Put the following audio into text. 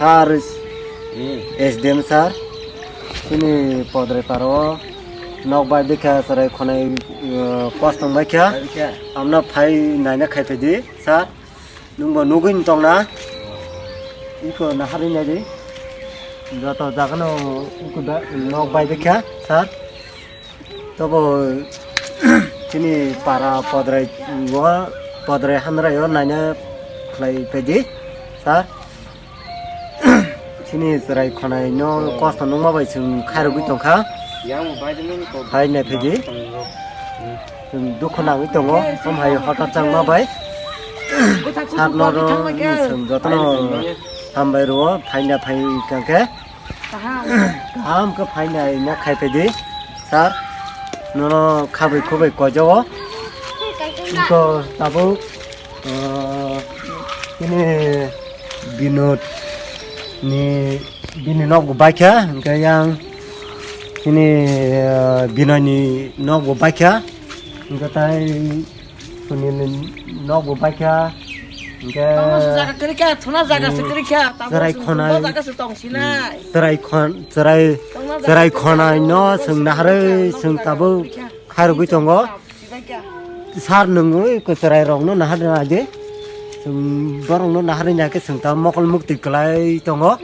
sar SDM sar ini Padarai paro nok bai dekha sarai khonai kostong bai kya amna phai naina khaipedi sar nungbo nugin tongna iko na hari nadi jato jagano iko da nok bai dekha sar tobo chini para Padarai handra yo naina khlai pedi sar chini sarai khonai no kostong nungma bai chung khairu tongkha hai này phải gì đúc con nào cái tông ó xong hay họ ta chăng nó vậy hạt nó sừng cho nó làm bài rúa phải này phải càng cái cái phải này nhắc hay phải gì sao nó khá bị khó bị quá cho có tabu cái này binod nó của bác á cái yang ini binani nok bo baikya ngatai kunin nok bo baikya nga jaga kerika thona jaga sekerika sarai khona jaga se tongsina sarai khona no sung nahre sung tabu kharu bi tongo sar nungu ko sarai rong no nahar na je sung borong no nahar nya ke sung ta mokol mukti klai tongo